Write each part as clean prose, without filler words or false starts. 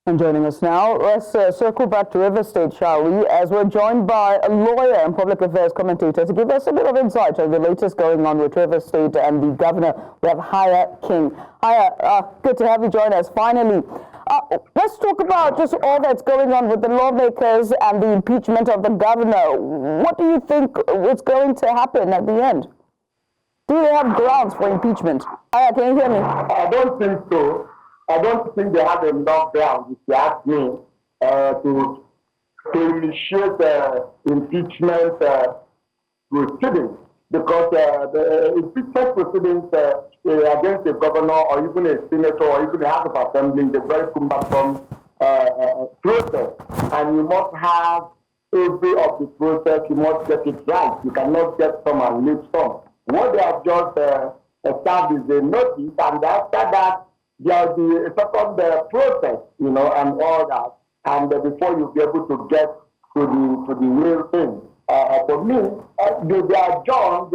And joining us now, let's circle back to River State, shall we, as we're joined by a lawyer and public affairs commentator to give us a bit of insight on the latest going on with River State and the governor. We have Haya King. Haya, good to have you join us finally. Let's talk about just all that's going on with the lawmakers and the impeachment of the governor. What do you think is going to happen at the end? Do they have grounds for impeachment? Haya, can you hear me? I don't think so. I don't think they have enough ground, if you ask me, to initiate impeachment proceedings, because the impeachment proceedings against a governor or even a senator or even a House of Assembly is a very cumbersome process, and you must have every of the process, you must get it right. You cannot get some and leave some. What they have just established is a notice, and after that, there will be a second process, and all that, and before you'll be able to get to the real thing. For me, they are adjourned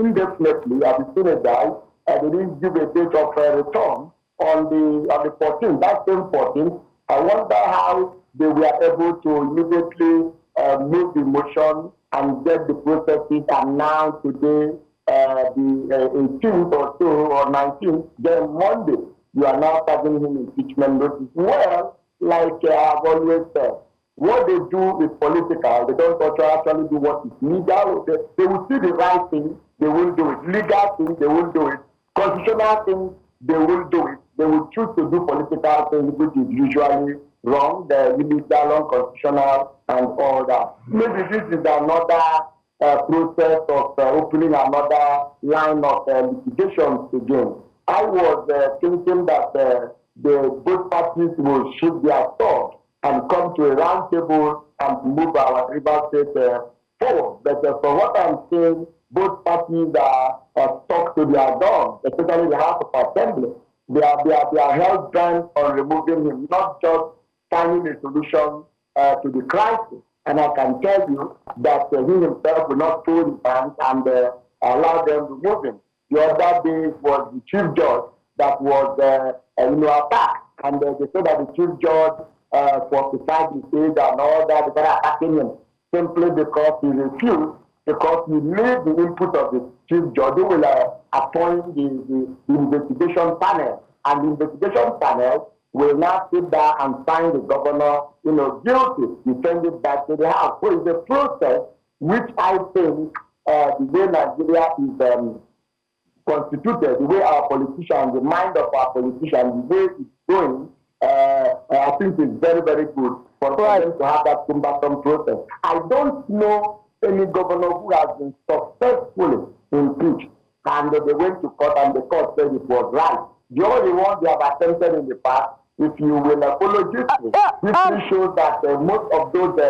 indefinitely at the Senate. They didn't give a date of return on the 14th. That same 14th. I wonder how they were able to immediately move the motion and get the processes announced today. The 18th or so or 19th, then Monday, you are now serving him impeachment notice. Well, like I've always said, what they do is political. They don't actually do what is legal. They will see the right thing, they will do it. Legal things, they will do it. Constitutional things, they will do it. They will choose to do political things, which is usually wrong, the illegal, unconstitutional, and all that. Maybe this is another process of opening another line of litigations again. I was thinking that the both parties will shift their thought and come to a round table and move our River State forward. But from what I'm saying, both parties are stuck to their guns, especially the House of Assembly. They are held bent on removing him, not just finding a solution to the crisis. And I can tell you that he himself will not throw his hands and allow them to move him. The other day was the chief judge that was attacked. And they said that the chief judge falsified the stage and all that. They started attacking him simply because he refused, because he made the input of the chief judge. They will appoint the investigation panel. And the investigation panel will now sit down and find the governor, guilty, to send it back to the House. So it's a process which I think the way Nigeria is constituted, the way our politicians, the mind of our politicians, the way it's going, I think is very, very good for them to have that cumbersome process. I don't know any governor who has been successfully impeached, and they went to court and the court said it was right. The only one they have attempted in the past, if you will follow history shows that most of those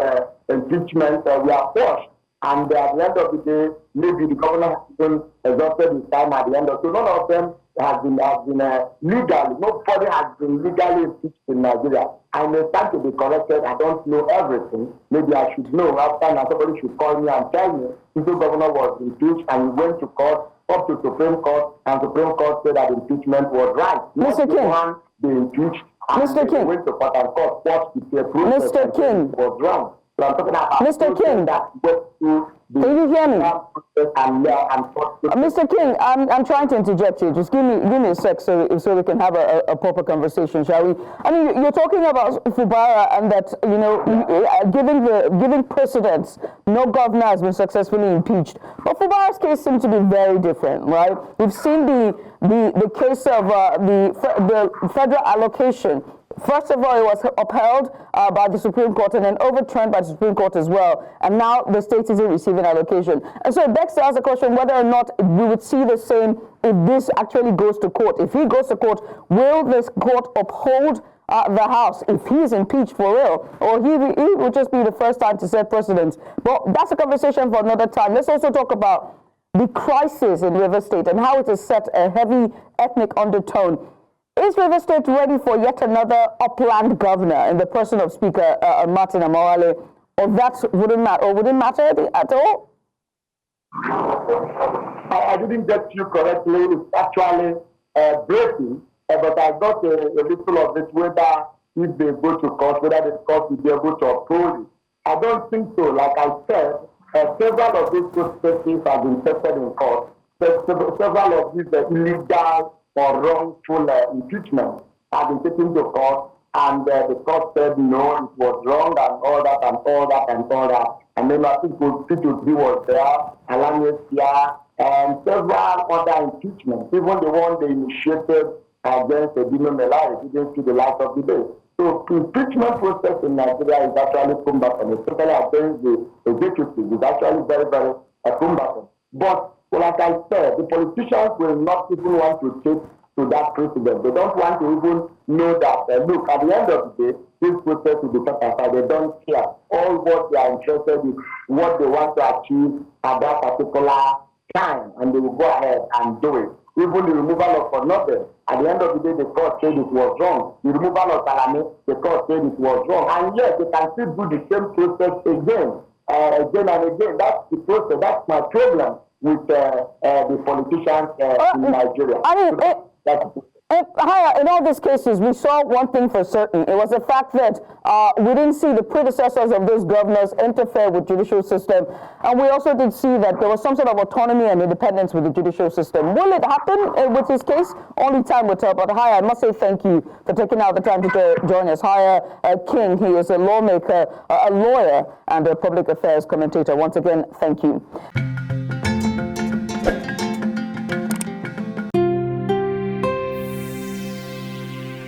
impeachments were forced, and at the end of the day, maybe the governor has been exhausted his time at the end of it. So none of them has been legally, nobody has been legally impeached in Nigeria. I may stand to be corrected, I don't know everything. Maybe I should know after, and somebody should call me and tell me if the governor was impeached and he went to court, up to Supreme Court, and Supreme Court said that impeachment was right. Mr. King. They impeached. Mr. King. Went to Port Harcourt, Mr. King. Was wrong. So I'm talking about Mr. King. That went to the can you hear me? Mr. King, I'm trying to interject here. Just give me a sec so we can have a proper conversation, shall we? I mean, you're talking about Fubara and that, giving precedents. No governor has been successfully impeached. But Fubara's case seems to be very different, right? We've seen the case of the federal allocation. First of all, it was upheld by the Supreme Court and then overturned by the Supreme Court as well. And now the state isn't receiving allocation. And so it begs to ask the question whether or not we would see the same if this actually goes to court. If he goes to court, will this court uphold the House if he's impeached for real? Or he will just be the first time to set precedents? But that's a conversation for another time. Let's also talk about the crisis in River State and how it has set a heavy ethnic undertone. Is River State ready for yet another upland governor in the person of Speaker Martin Amawale, or that wouldn't matter at all? I didn't get you correctly. It's actually breaking, but I got a little of it, whether if they go to court, whether the court will be able to uphold it. I don't think so. Like I said, several of these processes have been tested in court. Several of these illegal or wrongful impeachment have been taken to court, and the court said no, it was wrong, and all that, and all that, and all that. And then I think P2P was there, Alamesia, and several other impeachments, even the one they initiated against Siminalayi didn't see the light of the day. So impeachment process in Nigeria is actually cumbersome, especially against the executive. It's actually very, very cumbersome. But like I said, the politicians will not even want to take to that precedent. They don't want to even know that, look, at the end of the day, this process will be set aside. They don't care. All what they are interested in, what they want to achieve at that particular time, and they will go ahead and do it. Even the removal of nothing. At the end of the day, the court said it was wrong. The removal of Salami, the court said it was wrong. And yet, they can still do the same process again and again. That's the process. That's my problem with the politicians in Nigeria. In all these cases, we saw one thing for certain. It was the fact that we didn't see the predecessors of those governors interfere with the judicial system. And we also did see that there was some sort of autonomy and independence with the judicial system. Will it happen with this case? Only time will tell. But Haya, I must say thank you for taking out the time to join us. Haya King, he is a lawmaker, a lawyer, and a public affairs commentator. Once again, thank you.